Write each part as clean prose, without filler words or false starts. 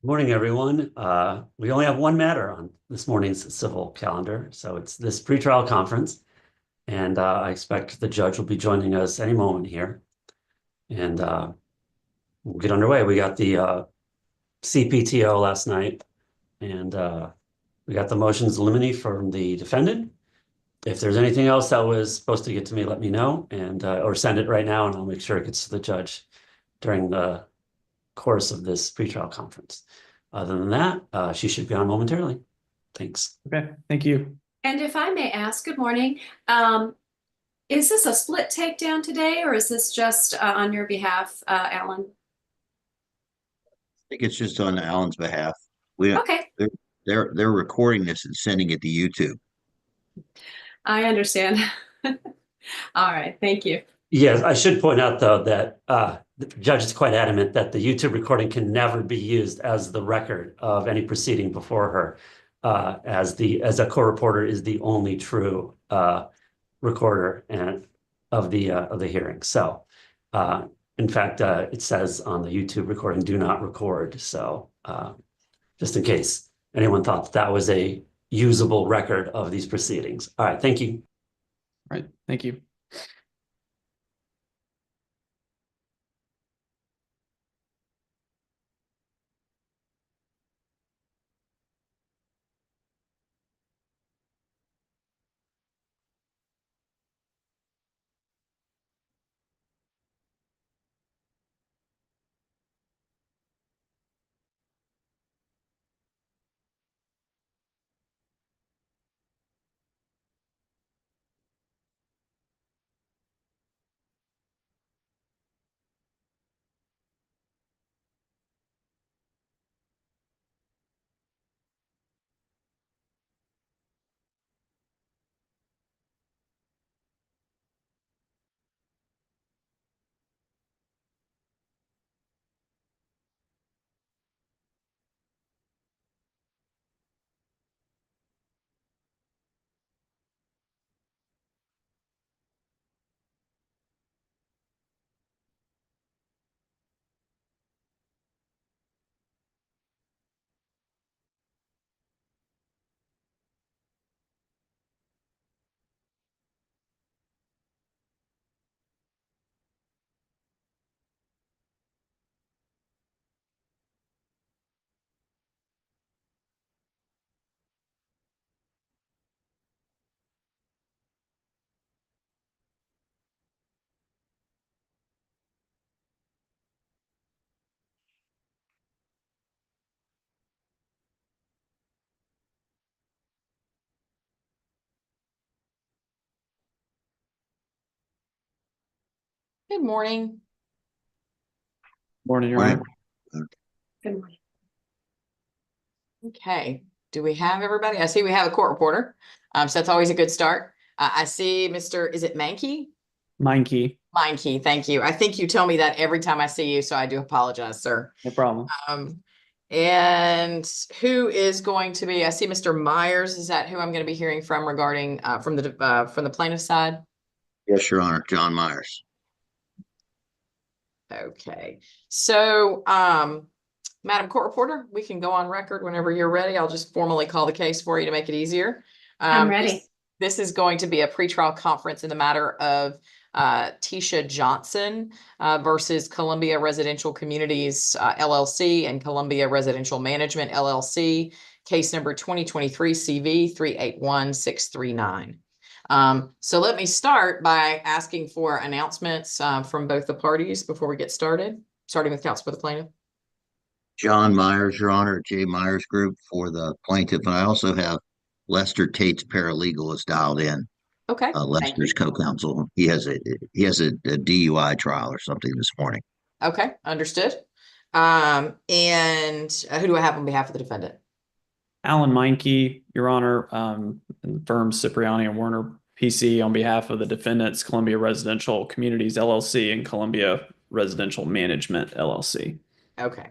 Morning, everyone. We only have one matter on this morning's civil calendar, so it's this pretrial conference, and I expect the judge will be joining us any moment here, and we'll get underway. We got the CPTO last night, and we got the motions limine from the defendant. If there's anything else that was supposed to get to me, let me know, and or send it right now, and I'll make sure it gets to the judge during the course of this pretrial conference. Other than that, she should be on momentarily. Thanks. Okay, thank you. And if I may ask, good morning. Is this a split takedown today, or is this just on your behalf, Alan? Think it's just on Alan's behalf. We Okay, they're recording this and sending it to YouTube. I understand. All right, thank you. Yes, I should point out, though, that the judge is quite adamant that the YouTube recording can never be used as the record of any proceeding before her, as a co-reporter is the only true recorder of the hearing. So, in fact, it says on the YouTube recording, "Do not record." So, just in case anyone thought that was a usable record of these proceedings. All right, thank you. All right, thank you. Good morning. Morning, Your Morning. Honor. Good morning. Okay, do we have everybody? I see we have a court reporter. So that's always a good start. I see Mr. Is it Mankey? Meinke, Meinke, thank you. I think you tell me that every time I see you, so I do apologize, sir. no problem. And who is going to be? I see Mr. Myers. Is that who I'm going to be hearing from regarding from the plaintiff side? Yes, Your Honor, John Myers. Okay, so Madam Court Reporter, we can go on record whenever you're ready. I'll just formally call the case for you to make it easier. I'm ready. This is going to be a pretrial conference in the matter of Tisha Johnson versus Columbia Residential Communities LLC and Columbia Residential Management LLC, case number 2023 CV 381639. So let me start by asking for announcements from both the parties before we get started, starting with counsel for the plaintiff. John Myers, Your Honor, J. Myers Group for the plaintiff. And I also have Lester Tate's paralegal is dialed in. Okay. Lester's co-counsel. He has a DUI trial or something this morning. Okay, understood. And who do I have on behalf of the defendant? Alan Meinke, Your Honor, and the firm Cipriani and Werner PC on behalf of the defendants, Columbia Residential Communities LLC and Columbia Residential Management LLC. Okay.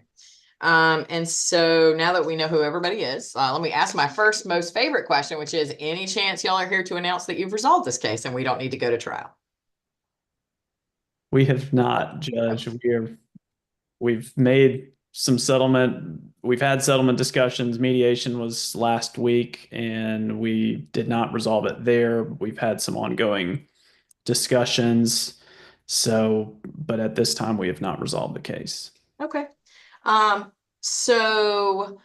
And so now that we know who everybody is, let me ask my first most favorite question, which is, any chance y'all are here to announce that you've resolved this case and we don't need to go to trial? We have not, Judge. We've made some settlement. We've had settlement discussions. Mediation was last week, and we did not resolve it there. We've had some ongoing discussions. So, but at this time, we have not resolved the case. Okay. So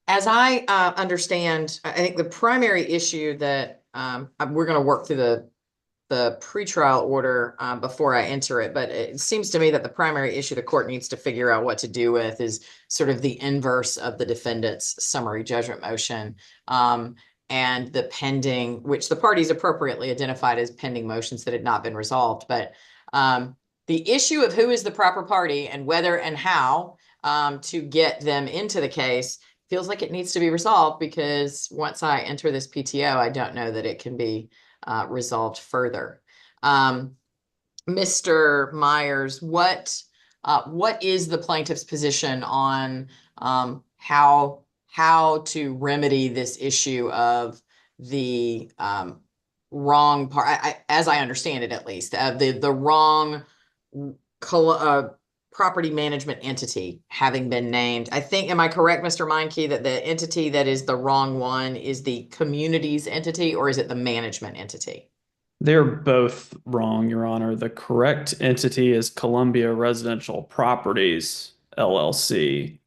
as I understand, I think the primary issue that we're going to work through the pretrial order before I enter it, but it seems to me that the primary issue the court needs to figure out what to do with is sort of the inverse of the defendant's summary judgment motion, and the pending, which the parties appropriately identified as pending motions that had not been resolved. But the issue of who is the proper party and whether and how to get them into the case feels like it needs to be resolved, because once I enter this PTO, I don't know that it can be resolved further. Mr. Myers, what is the plaintiff's position on how to remedy this issue of the wrong part, as I understand it, at least, the wrong property management entity having been named? I think, am I correct, Mr. Meinke, that the entity that is the wrong one is the community's entity, or is it the management entity? They're both wrong, Your Honor. The correct entity is Columbia Residential Properties, LLC,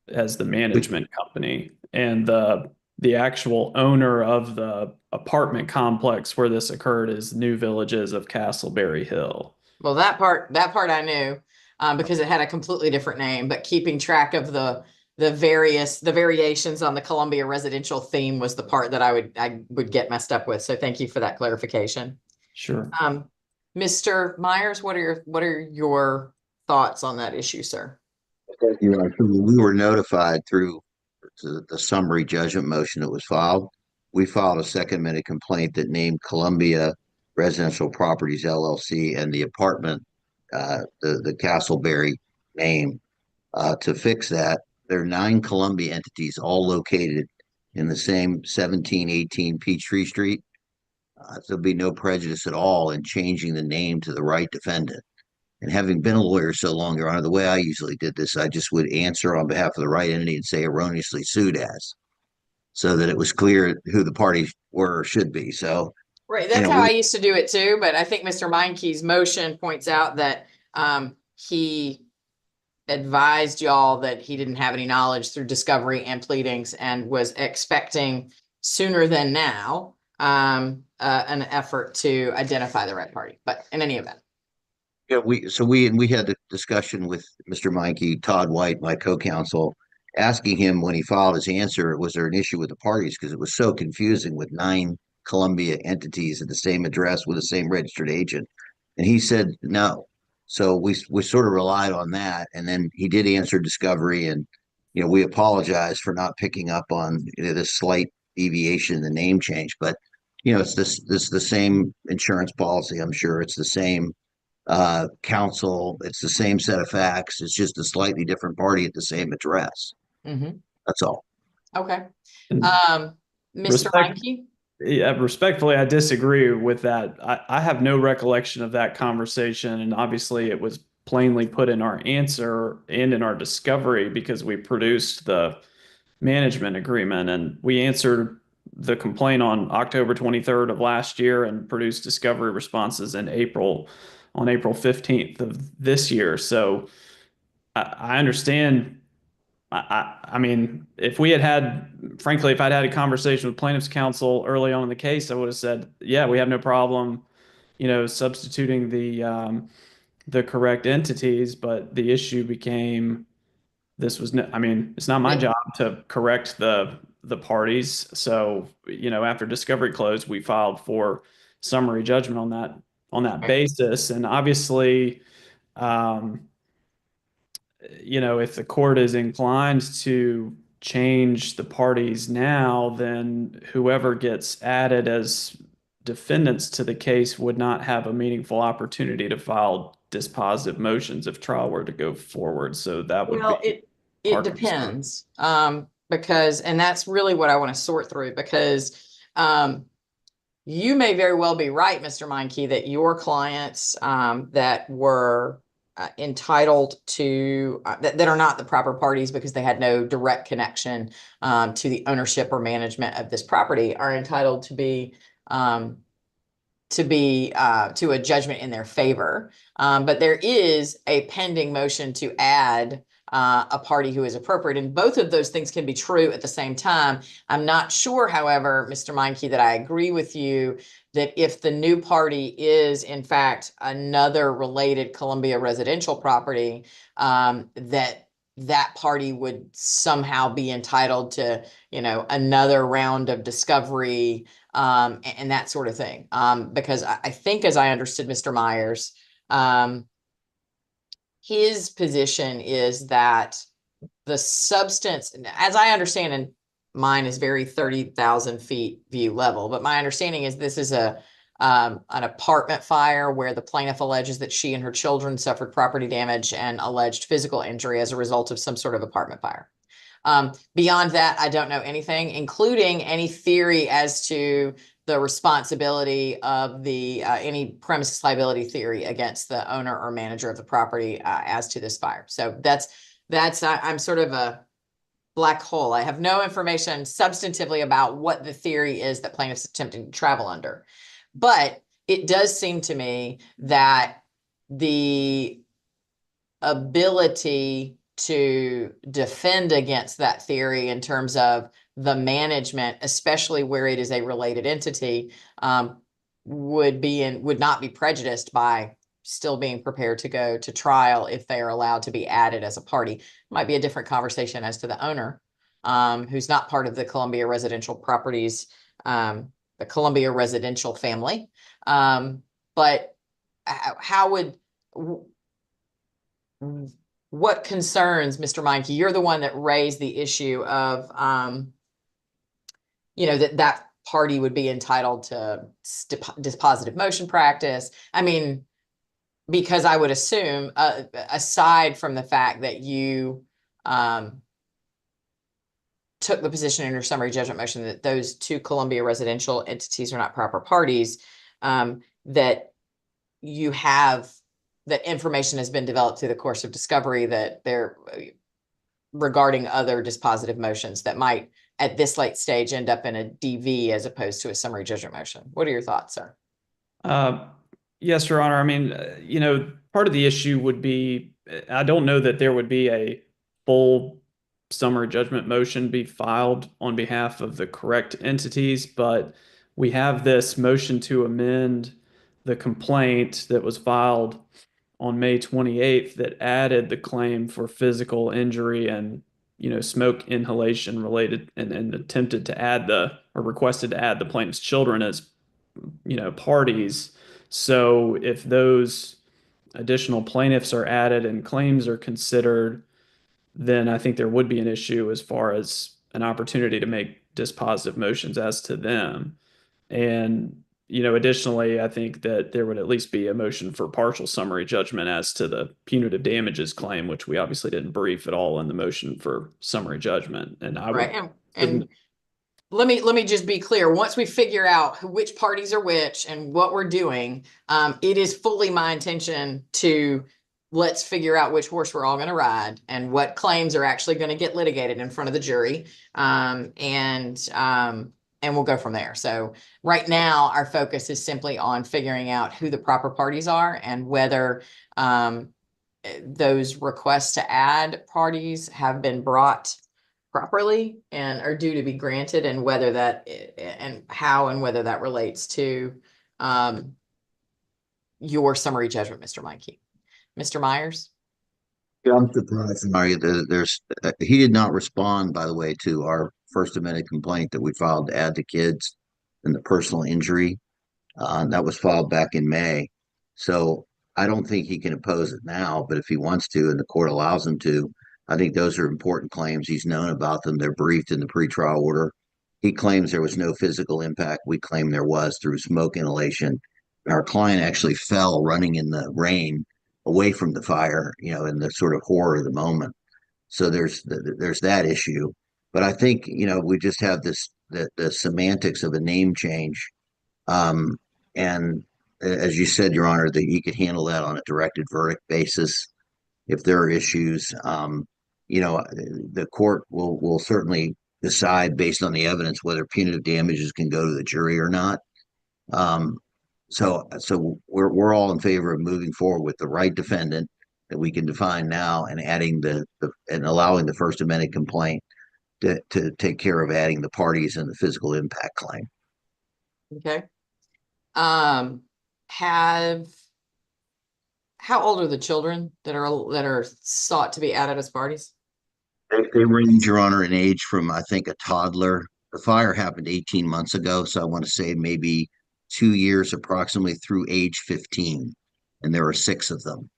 as the management company. And the actual owner of the apartment complex where this occurred is New Villages of Castleberry Hill. Well, that part I knew because it had a completely different name, but keeping track of the variations on the Columbia residential theme was the part that I would get messed up with. So thank you for that clarification. Sure. Mr. Myers, what are your thoughts on that issue, sir? You know, we were notified through the summary judgment motion that was filed. We filed a second amended complaint that named Columbia Residential Properties LLC and the apartment, the Castleberry name. To fix that, there are 9 Columbia entities, all located in the same 1718 Peachtree Street. There'll be no prejudice at all in changing the name to the right defendant. And having been a lawyer so long, Your Honor, the way I usually did this, I just would answer on behalf of the right entity and say erroneously sued as, so that it was clear who the parties were or should be. So, right, that's how I used to do it too. But I think Mr. Meinke's motion points out that he advised y'all that he didn't have any knowledge through discovery and pleadings, and was expecting sooner than now an effort to identify the right party. But in any event. yeah, we had a discussion with Mr. Meinke, Todd White, my co-counsel, asking him when he filed his answer, was there an issue with the parties? Because it was so confusing with 9 Columbia entities at the same address with the same registered agent. And he said no. So we sort of relied on that. And then he did answer discovery, and we apologize for not picking up on this slight deviation in the name change. But it's the same insurance policy. I'm sure it's the same counsel. It's the same set of facts. It's just a slightly different party at the same address. Mm-hmm. That's all. Okay. And Mr. Meinke? Yeah, respectfully, I disagree with that. I have no recollection of that conversation, and obviously it was plainly put in our answer and in our discovery, because we produced the management agreement, and we answered the complaint on October 23rd of last year and produced discovery responses on April 15th of this year. So I understand. I mean, if I'd had a conversation with plaintiff's counsel early on in the case, I would have said, yeah, we have no problem, substituting the correct entities. But the issue became, it's not my job to correct the parties. So, after discovery closed, we filed for summary judgment on that basis. And obviously, if the court is inclined to change the parties now, then whoever gets added as defendants to the case would not have a meaningful opportunity to file dispositive motions if trial were to go forward. So that would be it depends. Because, and that's really what I want to sort through, because you may very well be right, Mr. Meinke, that your clients that were entitled to that are not the proper parties because they had no direct connection to the ownership or management of this property are entitled to be to a judgment in their favor. But there is a pending motion to add a party who is appropriate, and both of those things can be true at the same time. I'm not sure, however, Mr. Meinke, that I agree with you that if the new party is in fact another related Columbia residential property, that party would somehow be entitled to, another round of discovery, and that sort of thing. Because I think, as I understood Mr. Myers, his position is that the substance, as I understand, and mine is very 30,000 feet view level, but my understanding is this is an apartment fire where the plaintiff alleges that she and her children suffered property damage and alleged physical injury as a result of some sort of apartment fire. Beyond that, I don't know anything, including any theory as to the responsibility of the any premises liability theory against the owner or manager of the property as to this fire. So I'm sort of a black hole. I have no information substantively about what the theory is that plaintiffs attempting to travel under. But it does seem to me that the ability to defend against that theory in terms of the management, especially where it is a related entity, would not be prejudiced by still being prepared to go to trial if they are allowed to be added as a party. It might be a different conversation as to the owner, who's not part of the Columbia Residential Properties, the Columbia Residential family. But what concerns, Mr. Meinke? You're the one that raised the issue of, that party would be entitled to dispositive motion practice. I mean, because I would assume, aside from the fact that you took the position in your summary judgment motion that those two Columbia residential entities are not proper parties, that you have that information has been developed through the course of discovery that they're regarding other dispositive motions that might at this late stage end up in a DV as opposed to a summary judgment motion. What are your thoughts, sir? Yes, Your Honor. I mean, part of the issue would be, I don't know that there would be a full summary judgment motion be filed on behalf of the correct entities, but we have this motion to amend the complaint that was filed on May 28th that added the claim for physical injury and, smoke inhalation related and attempted to add or requested to add the plaintiff's children as, parties. So if those additional plaintiffs are added and claims are considered, then I think there would be an issue as far as an opportunity to make dispositive motions as to them. And, additionally, I think that there would at least be a motion for partial summary judgment as to the punitive damages claim, which we obviously didn't brief at all in the motion for summary judgment. And I would, and let me just be clear. Once we figure out which parties are which and what we're doing, it is fully my intention to let's figure out which horse we're all going to ride and what claims are actually going to get litigated in front of the jury. And we'll go from there. So right now, our focus is simply on figuring out who the proper parties are and whether those requests to add parties have been brought properly and are due to be granted, and whether that and how and whether that relates to your summary judgment, Mr. Meinke. Mr. Myers? Yeah, I'm surprised, Mario. He did not respond, by the way, to our First Amendment complaint that we filed to add the kids and the personal injury. That was filed back in May. So I don't think he can oppose it now, but if he wants to and the court allows him to, I think those are important claims. He's known about them. They're briefed in the pretrial order. He claims there was no physical impact. We claim there was through smoke inhalation. Our client actually fell running in the rain away from the fire, in the sort of horror of the moment. So there's that issue. But I think, we just have the semantics of a name change. And as you said, Your Honor, that you could handle that on a directed verdict basis if there are issues. The court will certainly decide based on the evidence whether punitive damages can go to the jury or not. Um, so we're all in favor of moving forward with the right defendant that we can define now and adding and allowing the First Amendment complaint to take care of adding the parties and the physical impact claim. Okay. How old are the children that are sought to be added as parties? They range, Your Honor, in age from, I think, a toddler. The fire happened 18 months ago, so I want to say maybe 2 years approximately through age 15. And there are 6 of them.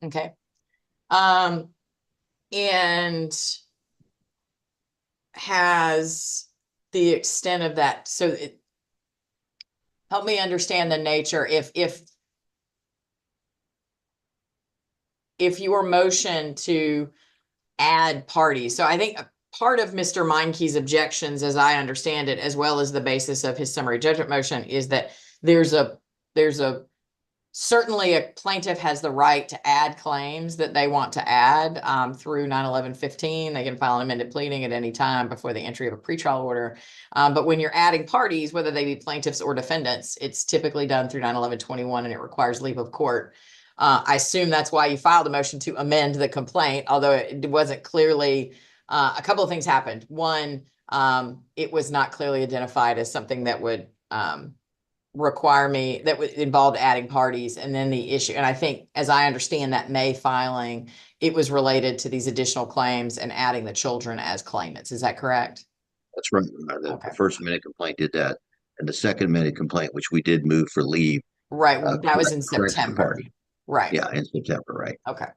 Okay. And has the extent of that, help me understand the nature. If your motion to add parties, so I think part of Mr. Meinke's objections, as I understand it, as well as the basis of his summary judgment motion, is that there's certainly a plaintiff has the right to add claims that they want to add through 9/11/15. They can file an amended pleading at any time before the entry of a pretrial order. But when you're adding parties, whether they be plaintiffs or defendants, it's typically done through 9/11/21 and it requires leave of court. I assume that's why you filed a motion to amend the complaint, although it wasn't clearly, a couple of things happened. One, it was not clearly identified as something that would that would involve adding parties. And then the issue, and I think, as I understand that May filing, it was related to these additional claims and adding the children as claimants. Is that correct? That's right. Okay. The First Amendment complaint did that. And the Second Amendment complaint, which we did move for leave. Right. That was in corrects the September. party. Right. Yeah, in September, right. Okay.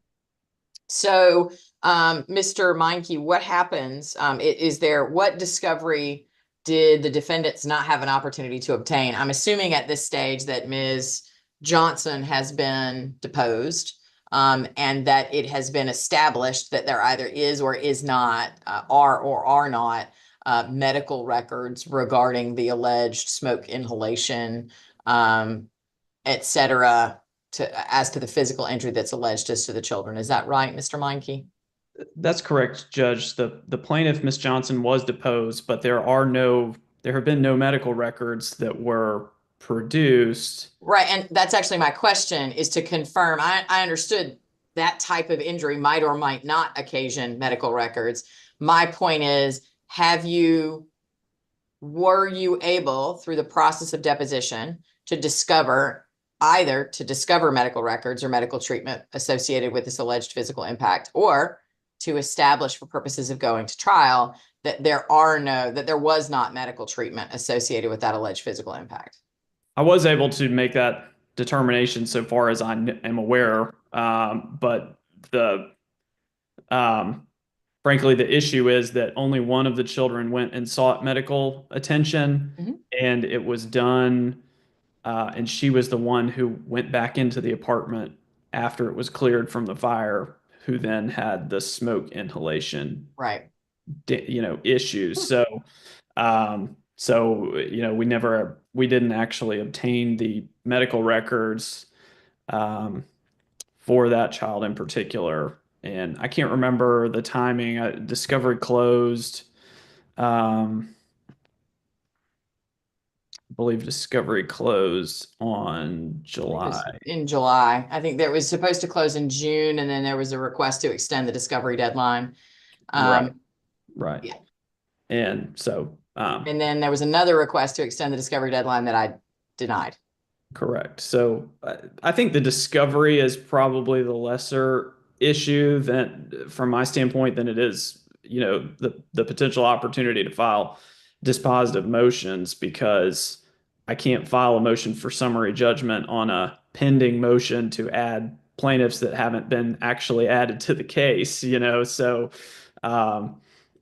So, Mr. Meinke, what happens? What discovery did the defendants not have an opportunity to obtain? I'm assuming at this stage that Ms. Johnson has been deposed, and that it has been established that there either is or is not, are not medical records regarding the alleged smoke inhalation, et cetera, as to the physical injury that's alleged as to the children. Is that right, Mr. Meinke? That's correct, Judge. The plaintiff, Ms. Johnson, was deposed, but there have been no medical records that were produced. Right, and that's actually my question, is to confirm. I understood that type of injury might or might not occasion medical records. My point is, were you able, through the process of deposition, to discover medical records or medical treatment associated with this alleged physical impact, or to establish for purposes of going to trial that there was not medical treatment associated with that alleged physical impact? I was able to make that determination so far as I am aware, but frankly, the issue is that only one of the children went and sought medical attention, and it was done, and she was the one who went back into the apartment after it was cleared from the fire, who then had the smoke inhalation, right, issues. So, we didn't actually obtain the medical records for that child in particular. And I can't remember the timing. Discovery closed. I believe discovery closed on July. In July. I think that was supposed to close in June, and then there was a request to extend the discovery deadline. Right. Yeah. And so, and then there was another request to extend the discovery deadline that I denied. Correct. So I think the discovery is probably the lesser issue from my standpoint, than it is, the potential opportunity to file dispositive motions, because I can't file a motion for summary judgment on a pending motion to add plaintiffs that haven't been actually added to the case, so,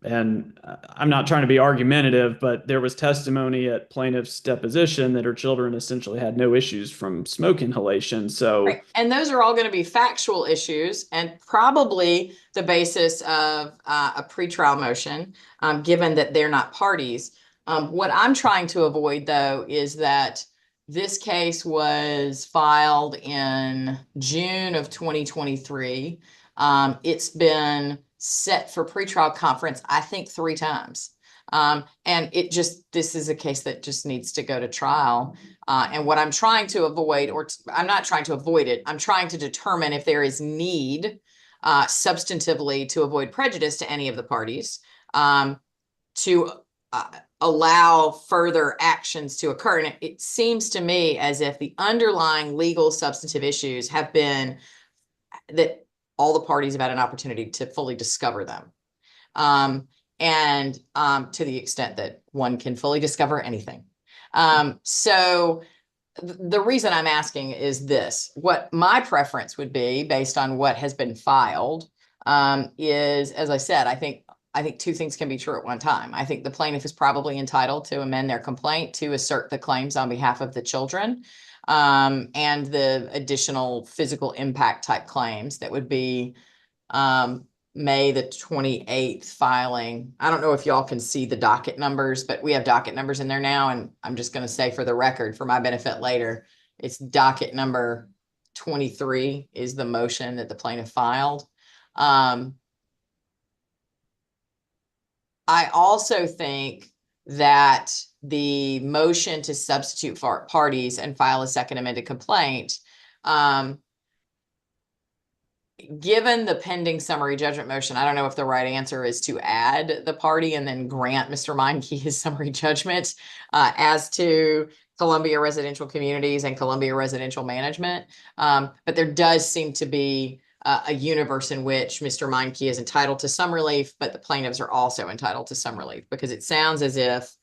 and I'm not trying to be argumentative, but there was testimony at plaintiff's deposition that her children essentially had no issues from smoke inhalation. So, right. And those are all going to be factual issues, and probably the basis of a pretrial motion, given that they're not parties. What I'm trying to avoid, though, is that this case was filed in June of 2023. It's been set for pretrial conference, I think, 3 times. And this is a case that just needs to go to trial. And what I'm trying to avoid, I'm not trying to avoid it, I'm trying to determine if there is need substantively to avoid prejudice to any of the parties, to allow further actions to occur. And it seems to me as if the underlying legal substantive issues have been that all the parties have had an opportunity to fully discover them. And to the extent that one can fully discover anything. So the reason I'm asking is this: what my preference would be based on what has been filed is, as I said, I think 2 things can be true at one time. I think the plaintiff is probably entitled to amend their complaint to assert the claims on behalf of the children, and the additional physical impact type claims that would be May the 28th filing. I don't know if y'all can see the docket numbers, but we have docket numbers in there now. And I'm just going to say for the record, for my benefit later, it's docket number 23 is the motion that the plaintiff filed. I also think that the motion to substitute for parties and file a second amended complaint, given the pending summary judgment motion, I don't know if the right answer is to add the party and then grant Mr. Meinke his summary judgment as to Columbia Residential Communities and Columbia Residential Management. But there does seem to be a universe in which Mr. Meinke is entitled to some relief, but the plaintiffs are also entitled to some relief, because it sounds as if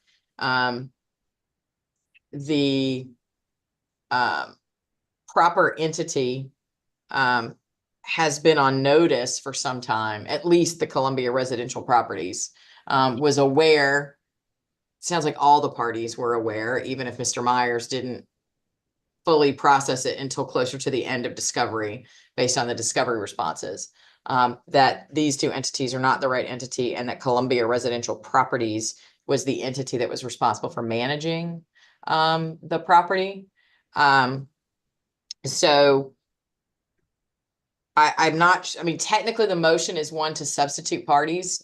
the proper entity has been on notice for some time. At least the Columbia Residential Properties was aware. Sounds like all the parties were aware, even if Mr. Myers didn't fully process it until closer to the end of discovery, based on the discovery responses, that these 2 entities are not the right entity, and that Columbia Residential Properties was the entity that was responsible for managing the property. So I'm not, I mean, technically the motion is one to substitute parties.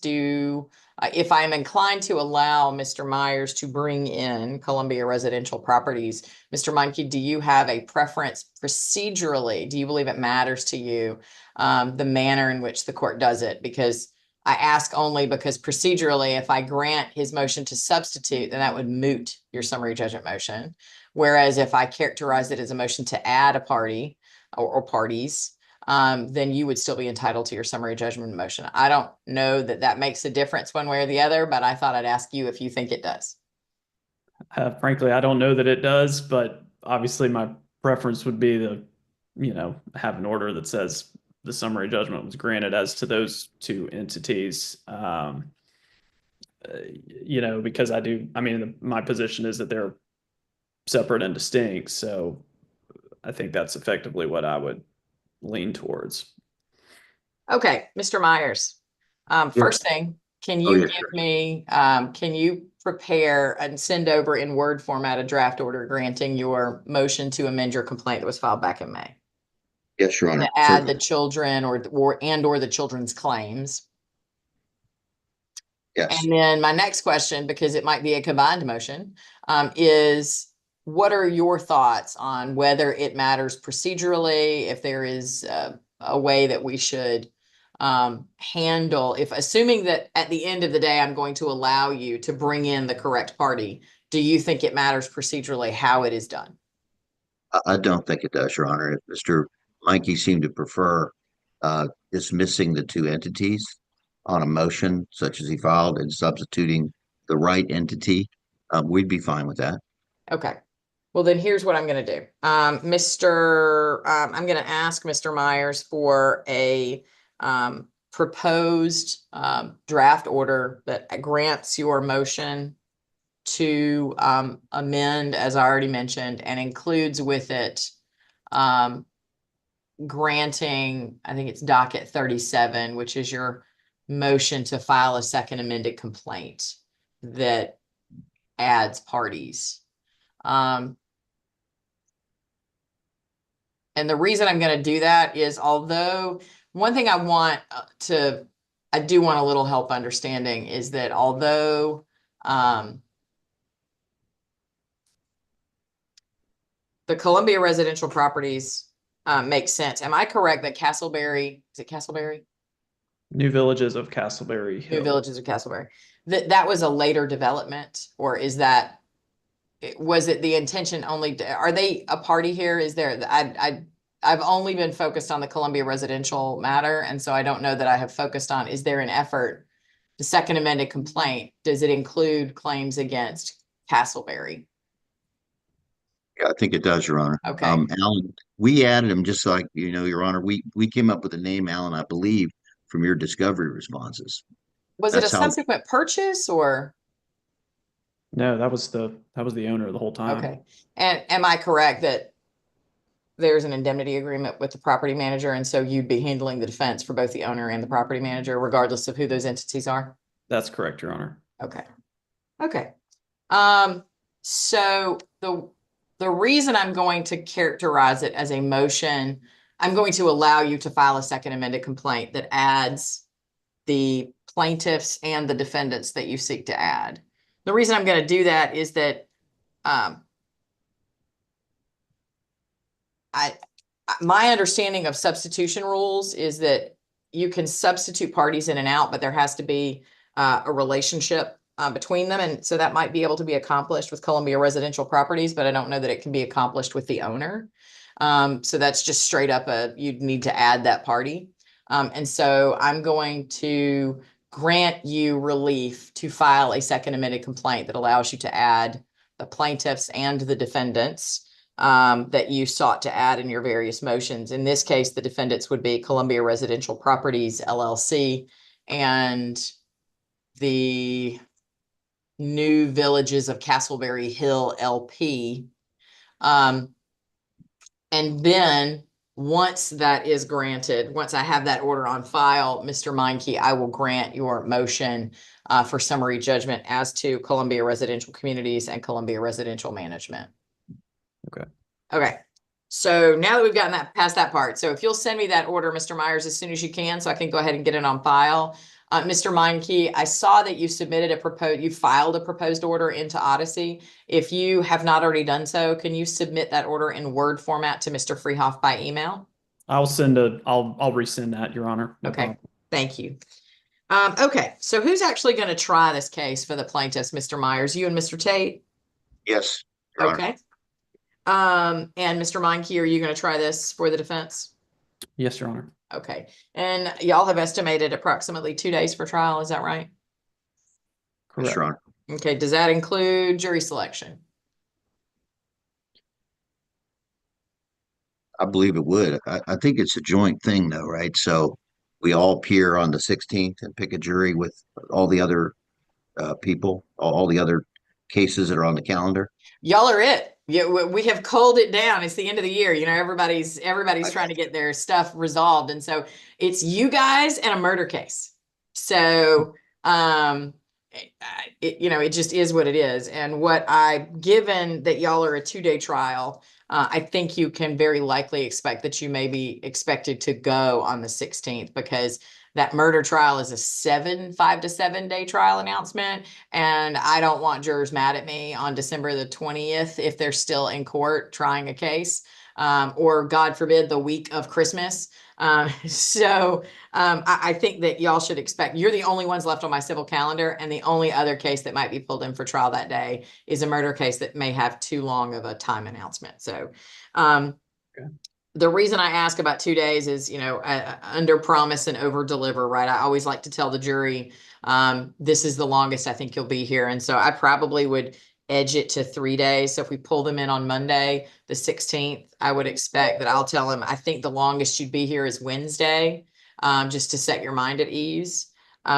If I'm inclined to allow Mr. Myers to bring in Columbia Residential Properties, Mr. Meinke, do you have a preference procedurally? Do you believe it matters to you the manner in which the court does it? Because I ask only because procedurally, if I grant his motion to substitute, then that would moot your summary judgment motion. Whereas if I characterize it as a motion to add a party or parties, then you would still be entitled to your summary judgment motion. I don't know that that makes a difference one way or the other, but I thought I'd ask you if you think it does. Frankly, I don't know that it does, but obviously my preference would be to, have an order that says the summary judgment was granted as to those 2 entities. Because my position is that they're separate and distinct. So I think that's effectively what I would lean towards. Okay, Mr. Myers. First thing, can you give me, can you prepare and send over in Word format a draft order granting your motion to amend your complaint that was filed back in May? Yes, Your Honor. To add the children or the children's claims. Yes. And then my next question, because it might be a combined motion, is what are your thoughts on whether it matters procedurally, if there is a way that we should handle, if assuming that at the end of the day, I'm going to allow you to bring in the correct party, do you think it matters procedurally how it is done? I don't think it does, Your Honor. Mr. Meinke seemed to prefer dismissing the 2 entities on a motion such as he filed and substituting the right entity. We'd be fine with that. Okay. Well, then here's what I'm going to do. I'm going to ask Mr. Myers for a proposed draft order that grants your motion to amend, as I already mentioned, and includes with it granting, I think it's docket 37, which is your motion to file a second amended complaint that adds parties. And the reason I'm going to do that is, although one thing I want I do want a little help understanding is that although the Columbia residential properties make sense. Am I correct that Castleberry, is it Castleberry? New Villages of Castleberry New Hill. Villages of Castleberry. That was a later development, or is that, was it the intention only, are they a party here? Is there, I've only been focused on the Columbia residential matter, and so I don't know that I have focused on, is there an effort, the second amended complaint, does it include claims against Castleberry? Yeah, I think it does, Your Honor. Okay. Alan, we added him just like, Your Honor, we came up with the name Alan, I believe, from your discovery responses. Was it a That's how- subsequent purchase or? No, that was the owner the whole time. Okay. And am I correct that there's an indemnity agreement with the property manager, and so you'd be handling the defense for both the owner and the property manager, regardless of who those entities are? That's correct, Your Honor. Okay. Okay. So the reason I'm going to characterize it as a motion, I'm going to allow you to file a second amended complaint that adds the plaintiffs and the defendants that you seek to add. The reason I'm going to do that is that my understanding of substitution rules is that you can substitute parties in and out, but there has to be a relationship between them. And so that might be able to be accomplished with Columbia residential properties, but I don't know that it can be accomplished with the owner. So that's just straight up you'd need to add that party. And so I'm going to grant you relief to file a second amended complaint that allows you to add the plaintiffs and the defendants that you sought to add in your various motions. In this case, the defendants would be Columbia Residential Properties, LLC, and the New Villages of Castleberry Hill, LP. And then once that is granted, once I have that order on file, Mr. Meinke, I will grant your motion for summary judgment as to Columbia Residential Communities and Columbia Residential Management. Okay. Okay. So now that we've gotten that past that part, so if you'll send me that order, Mr. Myers, as soon as you can, so I can go ahead and get it on file. Mr. Meinke, I saw that you submitted you filed a proposed order into Odyssey. If you have not already done so, can you submit that order in Word format to Mr. Freehoff by email? I'll resend that, Your Honor. No Okay, problem. thank you. Okay, so who's actually going to try this case for the plaintiffs, Mr. Myers? You and Mr. Tate? Yes. Your Honor. Okay. And Mr. Meinke, are you going to try this for the defense? Yes, Your Honor. Okay. And y'all have estimated approximately 2 days for trial. Is that right? Correct. Yes, Your Honor. Okay. Does that include jury selection? I believe it would. I think it's a joint thing though, right? So we all appear on the 16th and pick a jury with all the other people, all the other cases that are on the calendar. Y'all are it. Yeah, we have culled it down. It's the end of the year. You know, everybody's trying to get their stuff resolved. And so it's you guys and a murder case. So, it just is what it is. And given that y'all are a 2-day trial, I think you can very likely expect that you may be expected to go on the 16th, because that murder trial is a 5 to 7 day trial announcement. And I don't want jurors mad at me on December the 20th if they're still in court trying a case, or God forbid, the week of Christmas. So I think that y'all should expect, you're the only ones left on my civil calendar, and the only other case that might be pulled in for trial that day is a murder case that may have too long of a time announcement. So the reason I ask about 2 days is, under promise and over deliver, right? I always like to tell the jury, this is the longest I think you'll be here. And so I probably would edge it to 3 days. So if we pull them in on Monday, the 16th, I would expect that I'll tell them, I think the longest you'd be here is Wednesday, just to set your mind at ease.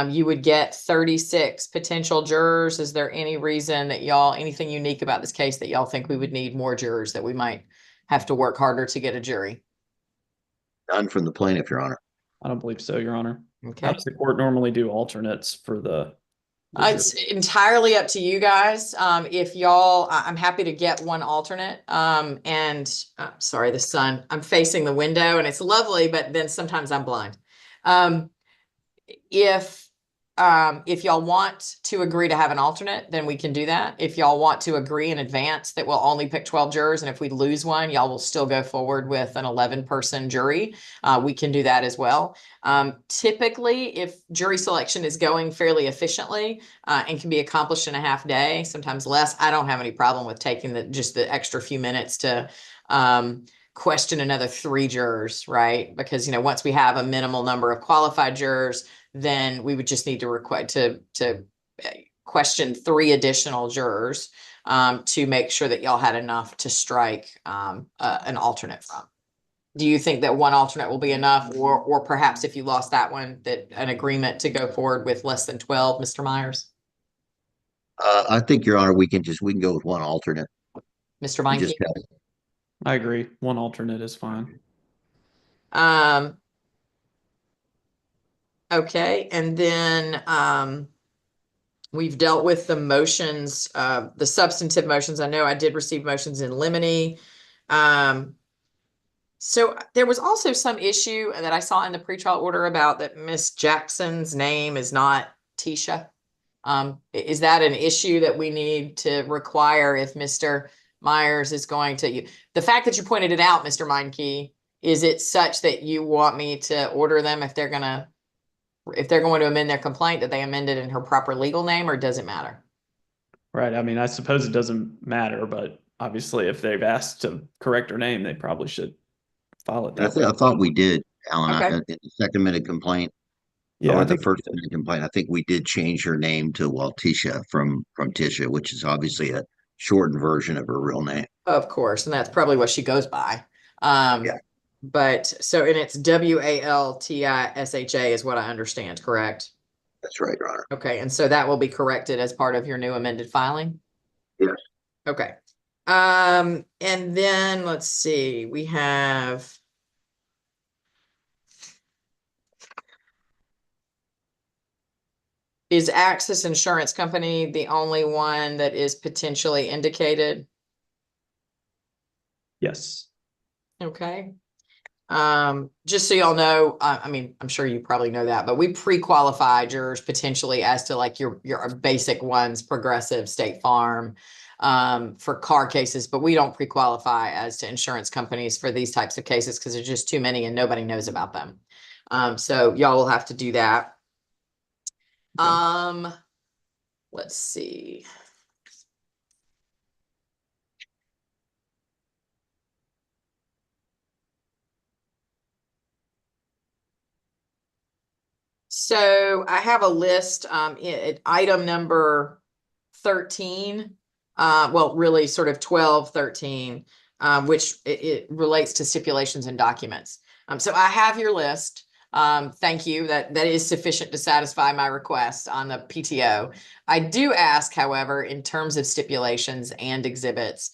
You would get 36 potential jurors. Is there any reason that anything unique about this case that y'all think we would need more jurors, that we might have to work harder to get a jury? None from the plaintiff, Your Honor. I don't believe so, Your Honor. How Okay. does the court normally do alternates for the It's entirely up to you guys. If y'all, I'm happy to get one alternate. Sorry, the sun, I'm facing the window and it's lovely, but then sometimes I'm blind. If y'all want to agree to have an alternate, then we can do that. If y'all want to agree in advance that we'll only pick 12 jurors, and if we lose one, y'all will still go forward with an 11-person jury, we can do that as well. Typically, if jury selection is going fairly efficiently and can be accomplished in a half day, sometimes less, I don't have any problem with taking just the extra few minutes to question another 3 jurors, right? Because, once we have a minimal number of qualified jurors, then we would just need to question 3 additional jurors to make sure that y'all had enough to strike an alternate from. Do you think that 1 alternate will be enough, or perhaps if you lost that one, that an agreement to go forward with less than 12, Mr. Myers? I think, Your Honor, we can go with 1 alternate. Mr. We Meinke? just have- I agree. 1 alternate is fine. Okay, and then we've dealt with the motions, the substantive motions. I know I did receive motions in limine. So there was also some issue that I saw in the pretrial order about that Miss Jackson's name is not Tisha. Is that an issue that we need to require if Mr. Myers is going to, the fact that you pointed it out, Mr. Meinke, is it such that you want me to order them if they're going to amend their complaint, that they amend it in her proper legal name, or does it matter? Right. I mean, I suppose it doesn't matter, but obviously if they've asked to correct her name, they probably should file it. I thought we did, Alan, Okay. in the second minute complaint, Yeah, or I the think first minute complaint. I think we did change her name to Tisha from Tisha, which is obviously a shortened version of her real name. Of course, and that's probably what she goes by. Yeah. But so, and it's WALTISHA is what I understand, correct? That's right, Your Honor. Okay, and so that will be corrected as part of your new amended filing? Yes. Okay. And then let's see, we have. Is Axis Insurance Company the only one that is potentially indicated? yes. Okay. Just so y'all know, I mean, I'm sure you probably know that, but we pre-qualify jurors potentially as to like your basic ones, Progressive, State Farm, for car cases, but we don't pre-qualify as to insurance companies for these types of cases because there's just too many and nobody knows about them. So y'all will have to do that. Okay. Let's see. So I have a list, item number 13, well, really sort of 12, 13, which it relates to stipulations and documents. So I have your list. Thank you. That is sufficient to satisfy my request on the PTO. I do ask, however, in terms of stipulations and exhibits,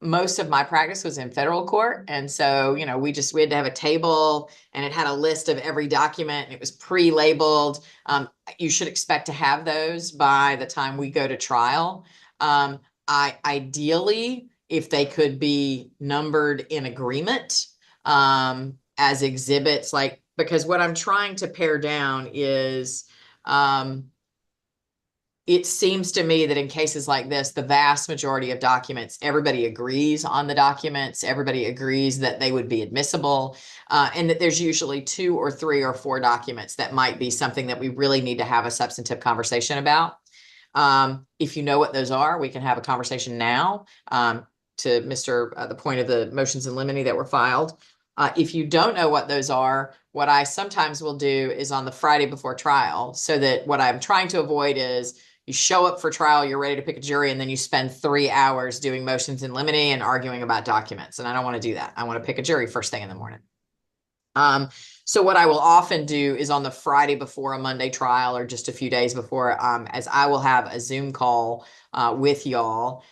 most of my practice was in federal court. And so, we had to have a table and it had a list of every document and it was pre-labeled. You should expect to have those by the time we go to trial. Ideally, if they could be numbered in agreement, as exhibits, because what I'm trying to pare down is, it seems to me that in cases like this, the vast majority of documents, everybody agrees on the documents, everybody agrees that they would be admissible, and that there's usually 2 or 3 or 4 documents that might be something that we really need to have a substantive conversation about. If you know what those are, we can have a conversation now, to the point of the motions in limine that were filed. If you don't know what those are, what I sometimes will do is on the Friday before trial, so that what I'm trying to avoid is you show up for trial, you're ready to pick a jury, and then you spend 3 hours doing motions in limine and arguing about documents. And I don't want to do that. I want to pick a jury first thing in the morning. So what I will often do is on the Friday before a Monday trial or just a few days before, as I will have a Zoom call with y'all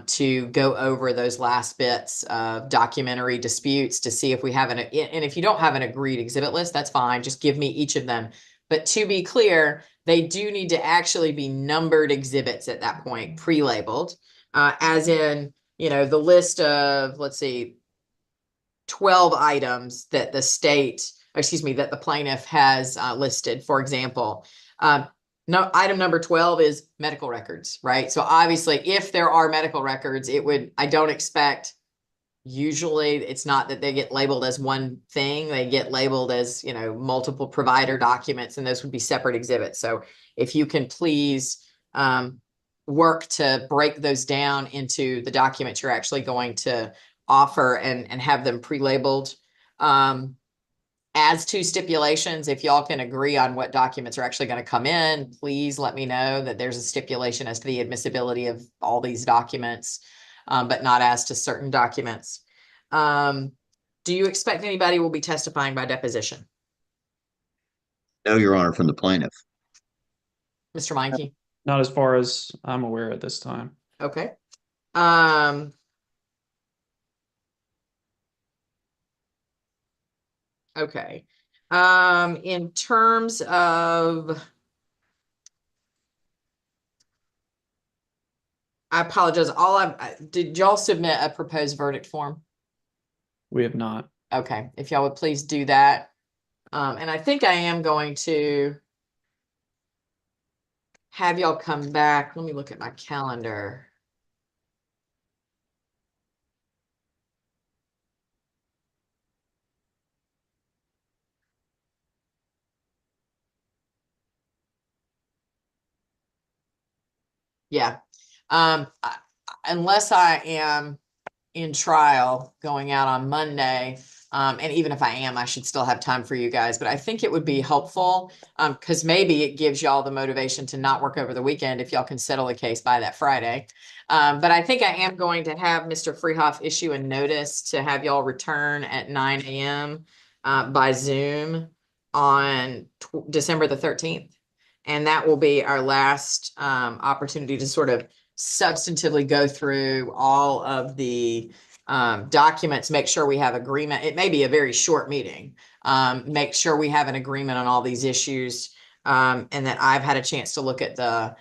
to go over those last bits of documentary disputes to see if we have and if you don't have an agreed exhibit list, that's fine. Just give me each of them. But to be clear, they do need to actually be numbered exhibits at that point, pre-labeled, as in, the list of, let's see, 12 items that the that the plaintiff has listed, for example. No, item number 12 is medical records, right? So obviously, if there are medical records, I don't expect, usually it's not that they get labeled as one thing, they get labeled as, multiple provider documents, and those would be separate exhibits. So if you can please work to break those down into the documents you're actually going to offer and have them pre-labeled. As to stipulations, if y'all can agree on what documents are actually going to come in, please let me know that there's a stipulation as to the admissibility of all these documents, but not as to certain documents. Do you expect anybody will be testifying by deposition? No, Your Honor, from the plaintiff. Mr. Meinke? Not as far as I'm aware at this time. Okay. Okay. In terms of, I apologize. Did y'all submit a proposed verdict form? We have not. Okay, if y'all would please do that. And I think I am going to have y'all come back. Let me look at my calendar. Yeah. Unless I am in trial going out on Monday, and even if I am, I should still have time for you guys, but I think it would be helpful, because maybe it gives y'all the motivation to not work over the weekend if y'all can settle a case by that Friday. But I think I am going to have Mr. Freehoff issue a notice to have y'all return at 9 a.m. By Zoom on December the 13th. And that will be our last opportunity to sort of substantively go through all of the documents, make sure we have agreement. It may be a very short meeting. Make sure we have an agreement on all these issues, and that I've had a chance to look at the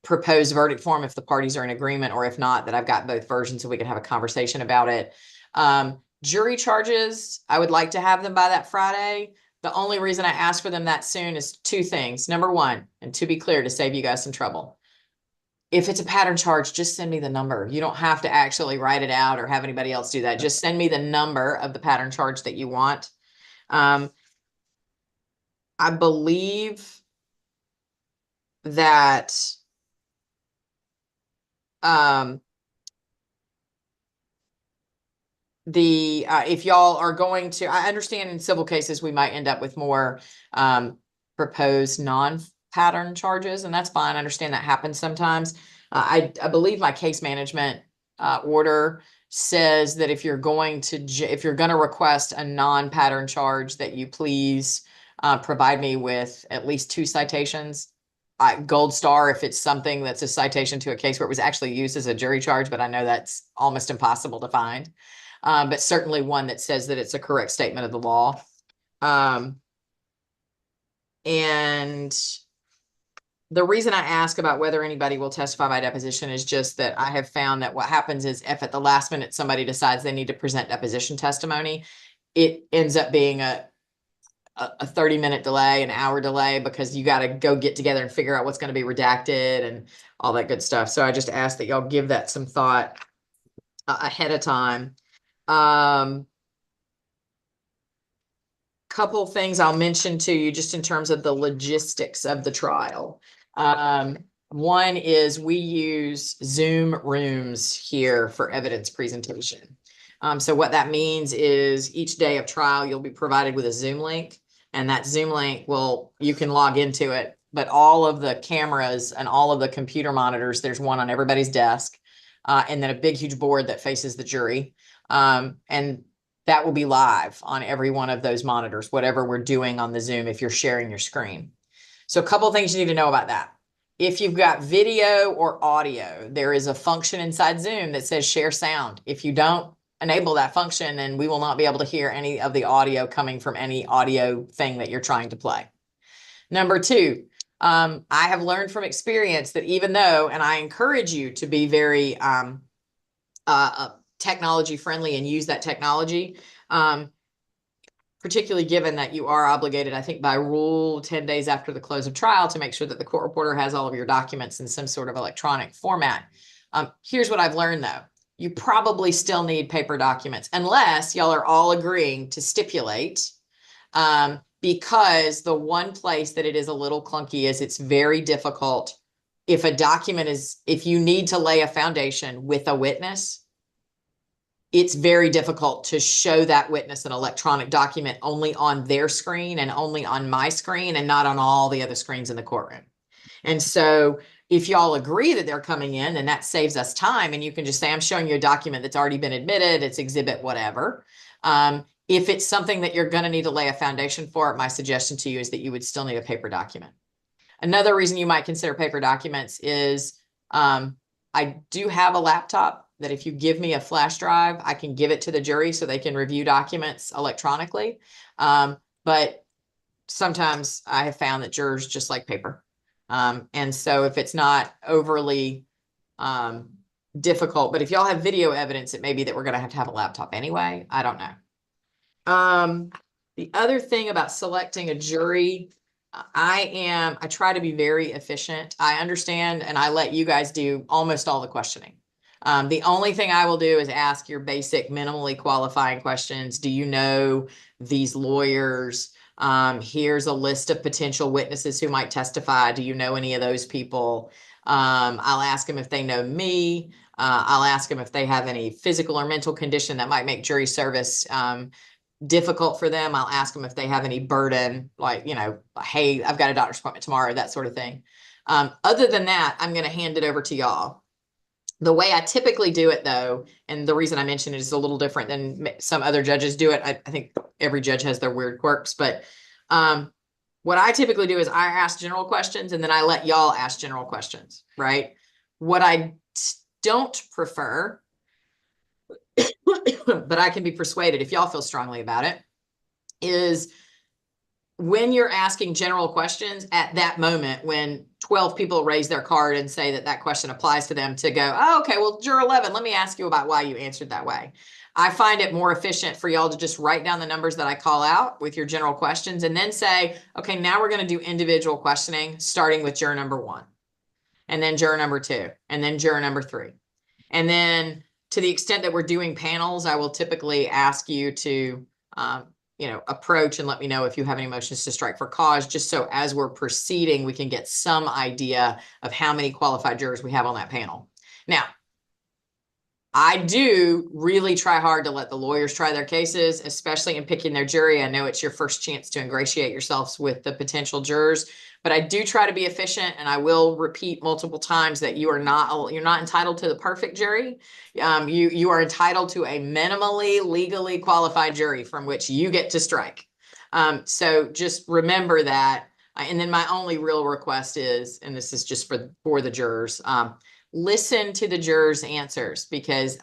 proposed verdict form if the parties are in agreement, or if not, that I've got both versions so we can have a conversation about it. Jury charges, I would like to have them by that Friday. The only reason I ask for them that soon is two things. Number one, and to be clear, to save you guys some trouble, if it's a pattern charge, just send me the number. You don't have to actually write it out or have anybody else do that. Just send me the number of the pattern charge that you want. I believe that if y'all are going to, I understand in civil cases we might end up with more proposed non-pattern charges, and that's fine. I understand that happens sometimes. I believe my case management order says that if you're going to request a non-pattern charge, that you please provide me with at least 2 citations. Gold star if it's something that's a citation to a case where it was actually used as a jury charge, but I know that's almost impossible to find. But certainly one that says that it's a correct statement of the law. And the reason I ask about whether anybody will testify by deposition is just that I have found that what happens is if at the last minute somebody decides they need to present deposition testimony, it ends up being a 30-minute delay, an hour delay, because you got to go get together and figure out what's going to be redacted and all that good stuff. So I just ask that y'all give that some thought ahead of time. Couple things I'll mention to you just in terms of the logistics of the trial. One is we use Zoom rooms here for evidence presentation. So what that means is each day of trial, you'll be provided with a Zoom link, and that Zoom link you can log into it, but all of the cameras and all of the computer monitors, there's one on everybody's desk, and then a big, huge board that faces the jury. And that will be live on every one of those monitors, whatever we're doing on the Zoom, if you're sharing your screen. So a couple of things you need to know about that. If you've got video or audio, there is a function inside Zoom that says share sound. If you don't enable that function, then we will not be able to hear any of the audio coming from any audio thing that you're trying to play. Number two, I have learned from experience that even though, and I encourage you to be very technology friendly and use that technology, particularly given that you are obligated, I think by rule 10 days after the close of trial to make sure that the court reporter has all of your documents in some sort of electronic format. Here's what I've learned though. You probably still need paper documents unless y'all are all agreeing to stipulate, because the one place that it is a little clunky is it's very difficult if a document is, if you need to lay a foundation with a witness, it's very difficult to show that witness an electronic document only on their screen and only on my screen and not on all the other screens in the courtroom. And so if y'all agree that they're coming in, then that saves us time. And you can just say, I'm showing you a document that's already been admitted. It's exhibit whatever. If it's something that you're going to need to lay a foundation for, my suggestion to you is that you would still need a paper document. Another reason you might consider paper documents is I do have a laptop that if you give me a flash drive, I can give it to the jury so they can review documents electronically. But sometimes I have found that jurors just like paper. And so if it's not overly difficult, but if y'all have video evidence, it may be that we're going to have a laptop anyway. I don't know. The other thing about selecting a jury, I try to be very efficient. I understand, and I let you guys do almost all the questioning. The only thing I will do is ask your basic minimally qualifying questions. Do you know these lawyers? Here's a list of potential witnesses who might testify. Do you know any of those people? I'll ask them if they know me. I'll ask them if they have any physical or mental condition that might make jury service difficult for them. I'll ask them if they have any burden, like, you know, hey, I've got a doctor's appointment tomorrow, that sort of thing. Other than that, I'm going to hand it over to y'all. The way I typically do it, though, and the reason I mention it is a little different than some other judges do it. I think every judge has their weird quirks, but what I typically do is I ask general questions and then I let y'all ask general questions, right? What I don't prefer, but I can be persuaded if y'all feel strongly about it, is when you're asking general questions at that moment, when 12 people raise their card and say that that question applies to them, to go, oh, okay, well, juror 11, let me ask you about why you answered that way. I find it more efficient for y'all to just write down the numbers that I call out with your general questions and then say, okay, now we're going to do individual questioning, starting with juror number 1, and then juror number 2, and then juror number 3. And then to the extent that we're doing panels, I will typically ask you to, approach and let me know if you have any motions to strike for cause, just so as we're proceeding, we can get some idea of how many qualified jurors we have on that panel. Now, I do really try hard to let the lawyers try their cases, especially in picking their jury. I know it's your first chance to ingratiate yourselves with the potential jurors, but I do try to be efficient, and I will repeat multiple times that you're not entitled to the perfect jury. You are entitled to a minimally legally qualified jury from which you get to strike. So just remember that. And then my only real request is, and this is just for the jurors, listen to the jurors' answers, because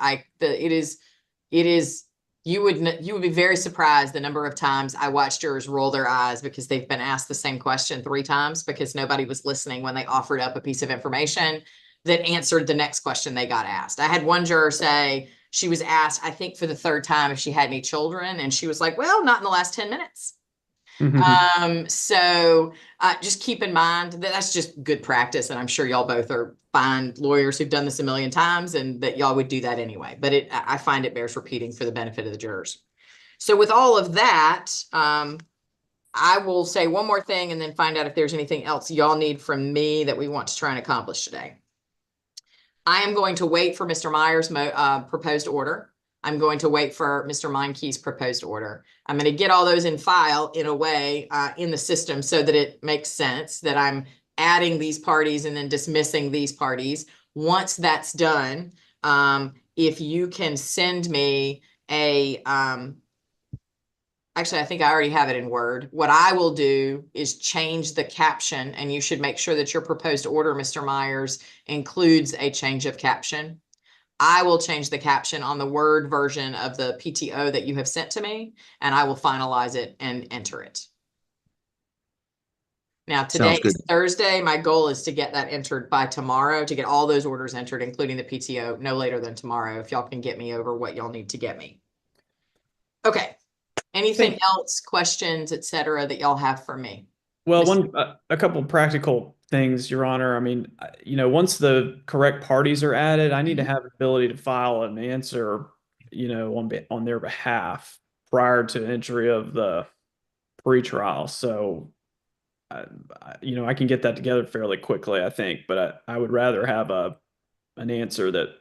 you would be very surprised the number of times I watch jurors roll their eyes because they've been asked the same question 3 times because nobody was listening when they offered up a piece of information that answered the next question they got asked. I had one juror say she was asked, I think for the 3rd time, if she had any children, and she was like, well, not in the last 10 minutes. So just keep in mind that that's just good practice. And I'm sure y'all both are fine lawyers who've done this a million times, and that y'all would do that anyway. But I find it bears repeating for the benefit of the jurors. So with all of that, I will say one more thing and then find out if there's anything else y'all need from me that we want to try and accomplish today. I am going to wait for Mr. Myers' proposed order. I'm going to wait for Mr. Meinke's proposed order. I'm going to get all those in file in a way in the system so that it makes sense that I'm adding these parties and then dismissing these parties. Once that's done, if you can send me a, actually, I think I already have it in Word. What I will do is change the caption, and you should make sure that your proposed order, Mr. Myers, includes a change of caption. I will change the caption on the Word version of the PTO that you have sent to me, and I will finalize it and enter it. Now, today Sounds good. is Thursday. My goal is to get that entered by tomorrow, to get all those orders entered, including the PTO, no later than tomorrow, if y'all can get me over what y'all need to get me. Okay. Anything Thank- else, questions, et cetera, that y'all have for me? Well, a couple practical things, Your Honor. I mean, once the correct parties are added, I need to have the ability to file an answer, on their behalf prior to entry of the pretrial. So, I can get that together fairly quickly, I think, but I would rather have an answer that,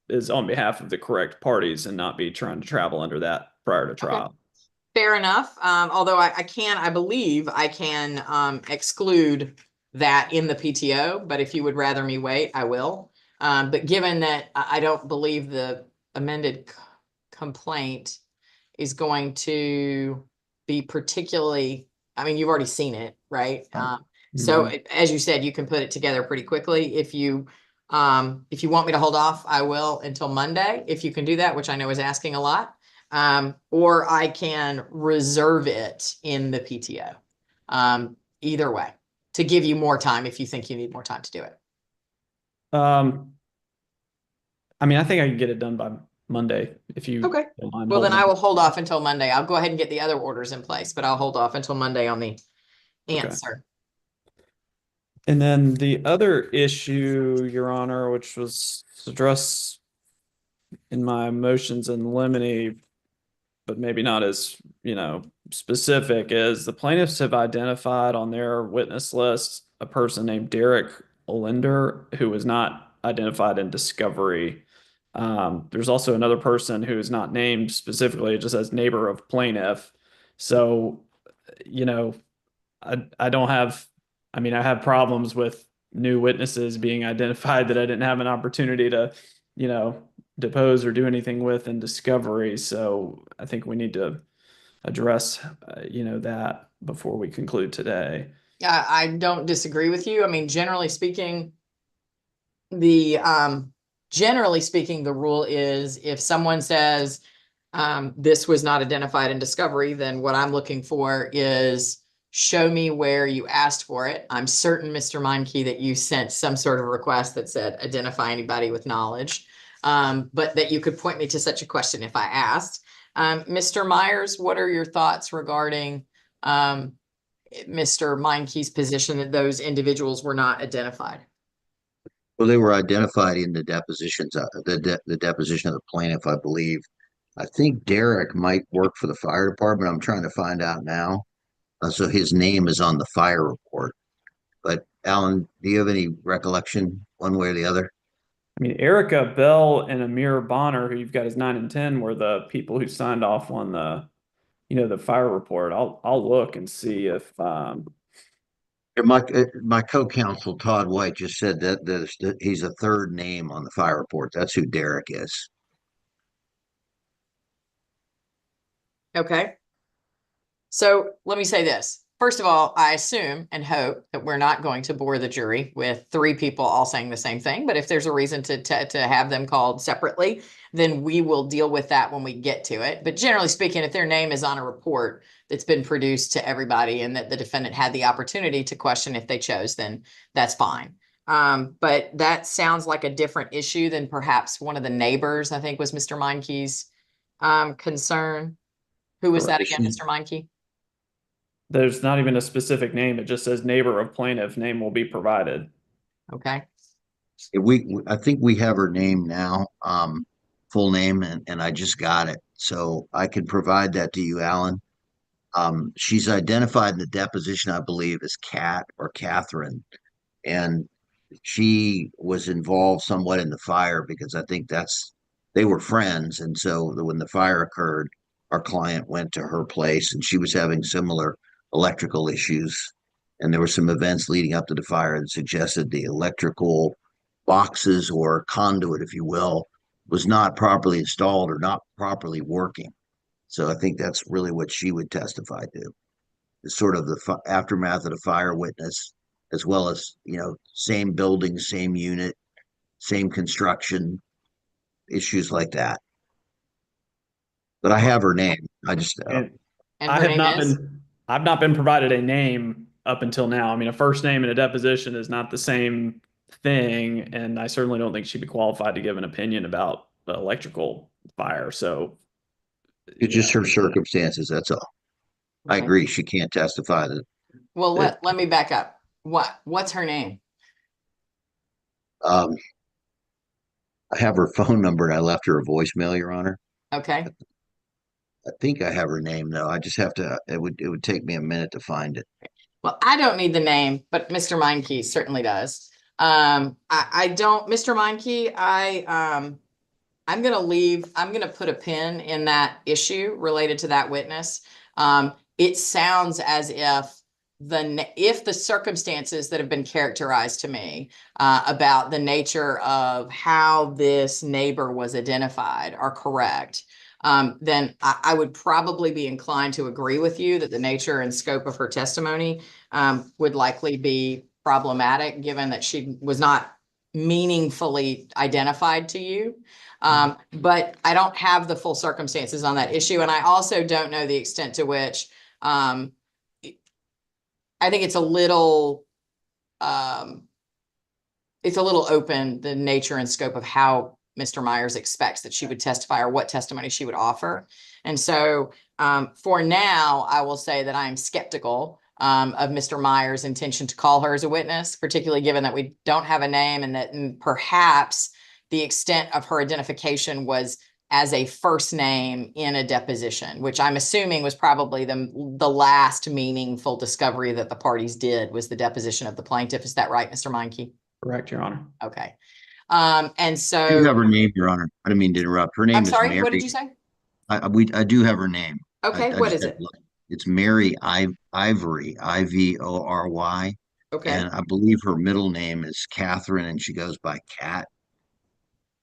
is on behalf of the correct parties and not be trying to travel under that prior to trial. Fair enough. Although I believe I can exclude that in the PTO, but if you would rather me wait, I will. But given that I don't believe the amended complaint is going to be particularly, I mean, you've already seen it, right? So as you said, you can put it together pretty quickly. If you want me to hold off, I will until Monday, if you can do that, which I know is asking a lot. Or I can reserve it in the PTO. Either way, to give you more time if you think you need more time to do it. I mean, I think I can get it done by Monday if you Okay. don't mind Well, then holding. I will hold off until Monday. I'll go ahead and get the other orders in place, but I'll hold off until Monday on the answer. And then the other issue, Your Honor, which was addressed in my motions in limine, but maybe not as, specific, is the plaintiffs have identified on their witness list a person named Derek Olinder who was not identified in discovery. There's also another person who is not named specifically, it just says neighbor of plaintiff. So, I don't have, I mean, I have problems with new witnesses being identified that I didn't have an opportunity to, depose or do anything with in discovery. So I think we need to address, that before we conclude today. Yeah, I don't disagree with you. I mean, generally speaking, the rule is if someone says this was not identified in discovery, then what I'm looking for is show me where you asked for it. I'm certain, Mr. Meinke, that you sent some sort of request that said identify anybody with knowledge, but that you could point me to such a question if I asked. Mr. Myers, what are your thoughts regarding Mr. Meinke's position that those individuals were not identified? Well, they were identified in the depositions, the deposition of the plaintiff, I believe. I think Derek might work for the fire department. I'm trying to find out now. So his name is on the fire report. But Alan, do you have any recollection one way or the other? I mean, Erica Bell and Amir Bonner, who you've got as 9 and 10, were the people who signed off on the, the fire report. I'll look and see if My co-counsel Todd White just said that he's a third name on the fire report. That's who Derek is. Okay. So let me say this. First of all, I assume and hope that we're not going to bore the jury with 3 people all saying the same thing. But if there's a reason to have them called separately, then we will deal with that when we get to it. But generally speaking, if their name is on a report that's been produced to everybody and that the defendant had the opportunity to question if they chose, then that's fine. But that sounds like a different issue than perhaps one of the neighbors, I think was Mr. Meinke's concern. Who was that again, Mr. Meinke? there's not even a specific name. It just says neighbor of plaintiff, name will be provided. Okay. I think we have her name now, full name, and I just got it. So I can provide that to you, Alan. She's identified in the deposition, I believe, as Kat or Catherine. And she was involved somewhat in the fire because I think they were friends. And so when the fire occurred, our client went to her place and she was having similar electrical issues. And there were some events leading up to the fire that suggested the electrical boxes or conduit, if you will, was not properly installed or not properly working. So I think that's really what she would testify to. It's sort of the aftermath of the fire witness, as well as, same building, same unit, same construction, issues like that. But I have her name. I just And And I her have name not is? been, I've not been provided a name up until now. I mean, a first name and a deposition is not the same thing, and I certainly don't think she'd be qualified to give an opinion about the electrical fire. So It's just her circumstances, that's all. I Okay. agree, she can't testify that. Well, let me back up. What's her name? Um, I have her phone number and I left her a voicemail, Your Honor. Okay. I think I have her name though. I just have to, it would take me a minute to find it. Well, I don't need the name, but Mr. Meinke certainly does. I don't, Mr. Meinke, I'm gonna put a pin in that issue related to that witness. It sounds as if the circumstances that have been characterized to me about the nature of how this neighbor was identified are correct, then I would probably be inclined to agree with you that the nature and scope of her testimony would likely be problematic, given that she was not meaningfully identified to you. But I don't have the full circumstances on that issue. And I also don't know the extent to which I think it's a little open, the nature and scope of how Mr. Myers expects that she would testify or what testimony she would offer. And so for now, I will say that I am skeptical of Mr. Myers' intention to call her as a witness, particularly given that we don't have a name and that perhaps the extent of her identification was as a first name in a deposition, which I'm assuming was probably the last meaningful discovery that the parties did was the deposition of the plaintiff. Is that right, Mr. Meinke? Correct, Your Honor. Okay. And so I do have her name, Your Honor. I didn't mean to interrupt. Her name I'm is sorry, Mary. what did you say? I do have her name. Okay, I what just is had it? to look. It's Mary Ivory, Ivory. Okay. And I believe her middle name is Catherine and she goes by Cat.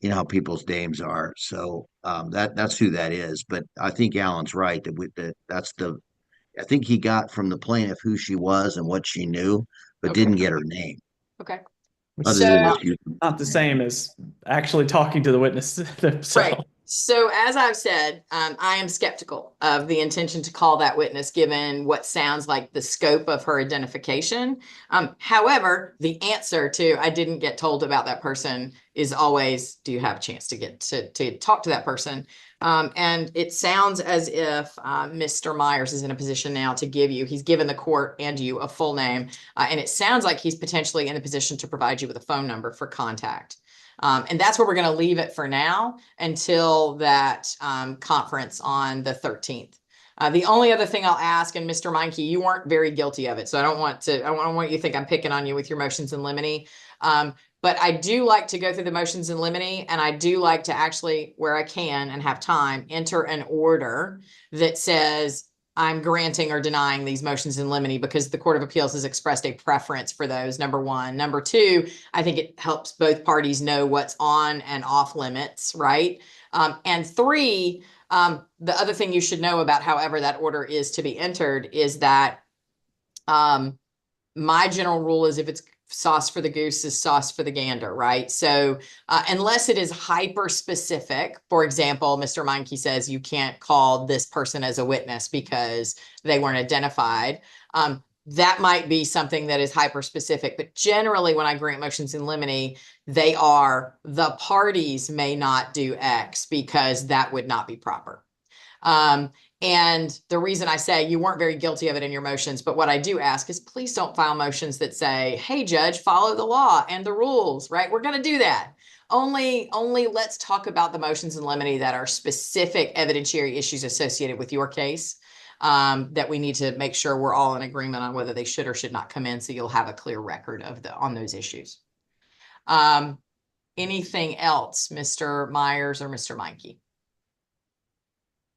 You know how people's names are. So that's who that is. But I think Alan's right that I think he got from the plaintiff who she was and what she knew, but Okay. didn't get her name. Okay. Which Other is than So- if you not the same as actually talking to the witness themselves. Right. So as I've said, I am skeptical of the intention to call that witness given what sounds like the scope of her identification. However, the answer to I didn't get told about that person is always, do you have a chance to get to talk to that person? And it sounds as if Mr. Myers is in a position now to he's given the court and you a full name. And it sounds like he's potentially in a position to provide you with a phone number for contact. And that's where we're going to leave it for now until that conference on the 13th. The only other thing I'll ask, and Mr. Meinke, you weren't very guilty of it, so I don't want you to think I'm picking on you with your motions in limine. But I do like to go through the motions in limine, and I do like to actually, where I can and have time, enter an order that says I'm granting or denying these motions in limine because the Court of Appeals has expressed a preference for those, number one. Number two, I think it helps both parties know what's on and off limits, right? And three, the other thing you should know about however that order is to be entered is that my general rule is if it's sauce for the goose is sauce for the gander, right? So unless it is hyper specific, for example, Mr. Meinke says you can't call this person as a witness because they weren't identified. That might be something that is hyper specific, but generally when I grant motions in limine, they are the parties may not do X because that would not be proper. And the reason I say you weren't very guilty of it in your motions, but what I do ask is please don't file motions that say, hey, judge, follow the law and the rules, right? We're going to do that. Only let's talk about the motions in limine that are specific evidentiary issues associated with your case that we need to make sure we're all in agreement on whether they should or should not come in. So you'll have a clear record on those issues. Anything else, Mr. Myers or Mr. Meinke?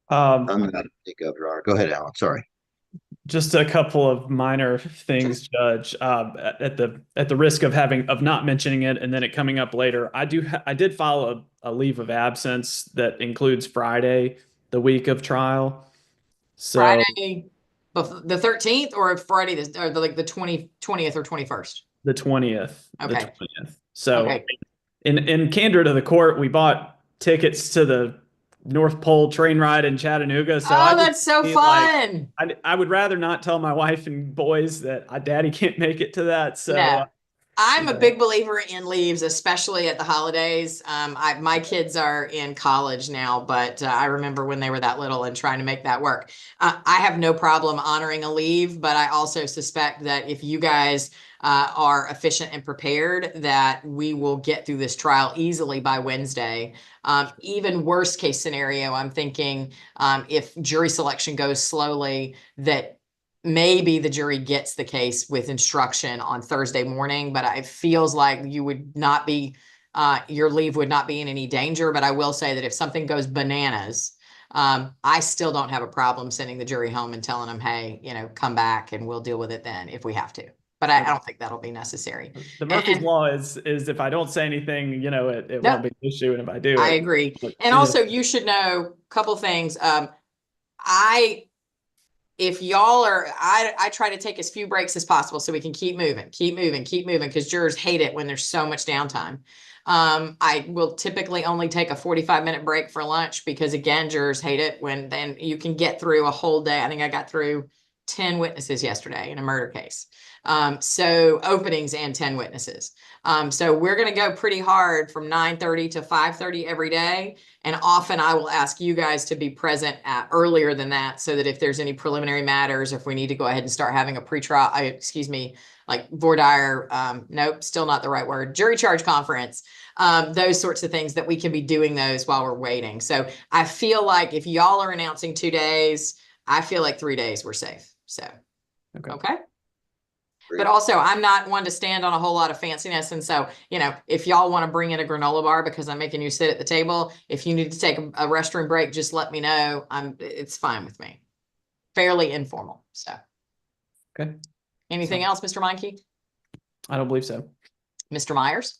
I'm not to think of, Your Honor. Go ahead, Alan. Sorry. Just a couple of minor things, Judge. At the risk of not mentioning it and then it coming up later, I did file a leave of absence that includes Friday, the week of trial. So Friday, the 13th, or Friday, the 20th or 21st? the 20th. Okay. The 20th. So Okay. in candor to the court, we bought tickets to the North Pole train ride in Chattanooga. So Oh, that's so fun. I would rather not tell my wife and boys that daddy can't make it to that. So No. I'm a yeah. big believer in leaves, especially at the holidays. My kids are in college now, but I remember when they were that little and trying to make that work. I have no problem honoring a leave, but I also suspect that if you guys are efficient and prepared, that we will get through this trial easily by Wednesday. Even worst case scenario, I'm thinking if jury selection goes slowly, that maybe the jury gets the case with instruction on Thursday morning, but it feels like you would not be, your leave would not be in any danger. But I will say that if something goes bananas, I still don't have a problem sending the jury home and telling them, hey, come back and we'll deal with it then if we have to. But I don't think that'll be necessary. The Murphy's And- Law is if I don't say anything, it No. won't be an issue. And if I do, I agree. And also you should know a couple things. If y'all are, I try to take as few breaks as possible so we can keep moving, because jurors hate it when there's so much downtime. I will typically only take a 45-minute break for lunch because again, jurors hate it when then you can get through a whole day. I think I got through 10 witnesses yesterday in a murder case. So openings and 10 witnesses. So we're going to go pretty hard from 9:30 to 5:30 every day. And often I will ask you guys to be present earlier than that so that if there's any preliminary matters, if we need to go ahead and start having a pretrial, like voir dire, nope, still not the right word, jury charge conference, those sorts of things that we can be doing those while we're waiting. So I feel like if y'all are announcing 2 days, I feel like 3 days we're safe. So, okay. But also, I'm not one to stand on a whole lot of fanciness. And so, if y'all want to bring in a granola bar because I'm making you sit at the table, if you need to take a restroom break, just let me know. It's fine with me. Fairly informal. So, Okay. Anything else, Mr. Meinke? I don't believe so. Mr. Myers?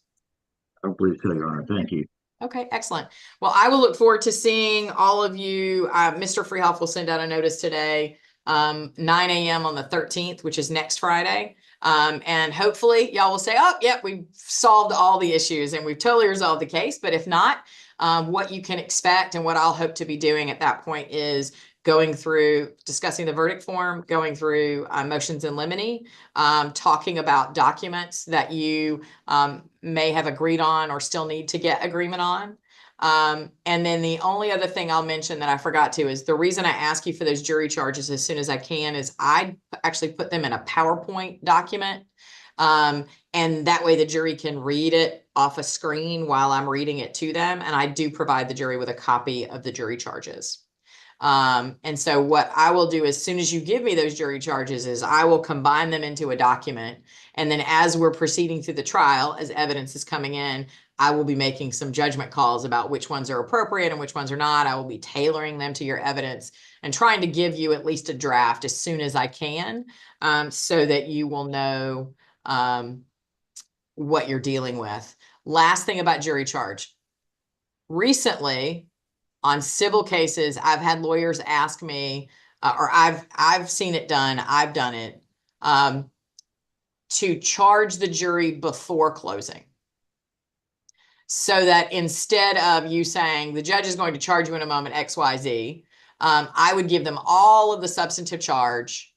I don't believe so, Your Honor. Thank you. Okay, excellent. Well, I will look forward to seeing all of you. Mr. Freehoff will send out a notice today. 9 a.m. on the 13th, which is next Friday. And hopefully y'all will say, oh, yep, we've solved all the issues and we've totally resolved the case. But if not, what you can expect and what I'll hope to be doing at that point is going through discussing the verdict form, going through motions in limine, talking about documents that you may have agreed on or still need to get agreement on. And then the only other thing I'll mention that I forgot to is the reason I ask you for those jury charges as soon as I can is I actually put them in a PowerPoint document. And that way the jury can read it off a screen while I'm reading it to them. And I do provide the jury with a copy of the jury charges. And so what I will do as soon as you give me those jury charges is I will combine them into a document. And then as we're proceeding through the trial, as evidence is coming in, I will be making some judgment calls about which ones are appropriate and which ones are not. I will be tailoring them to your evidence and trying to give you at least a draft as soon as I can, so that you will know what you're dealing with. Last thing about jury charge. Recently, on civil cases, I've had lawyers ask me, or I've seen it done, I've done it, to charge the jury before closing. So that instead of you saying the judge is going to charge you in a moment XYZ, I would give them all of the substantive charge.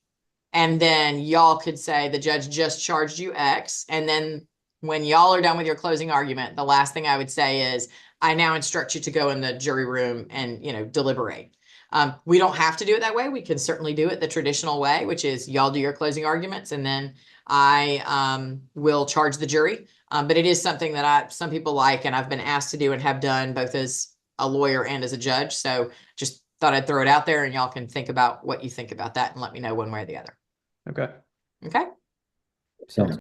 And then y'all could say the judge just charged you X. And then when y'all are done with your closing argument, the last thing I would say is, I now instruct you to go in the jury room and, deliberate. We don't have to do it that way. We can certainly do it the traditional way, which is y'all do your closing arguments and then I will charge the jury. But it is something that some people like, and I've been asked to do and have done both as a lawyer and as a judge. So just thought I'd throw it out there and y'all can think about what you think about that and let me know one way or the other. Okay. Okay. Sounds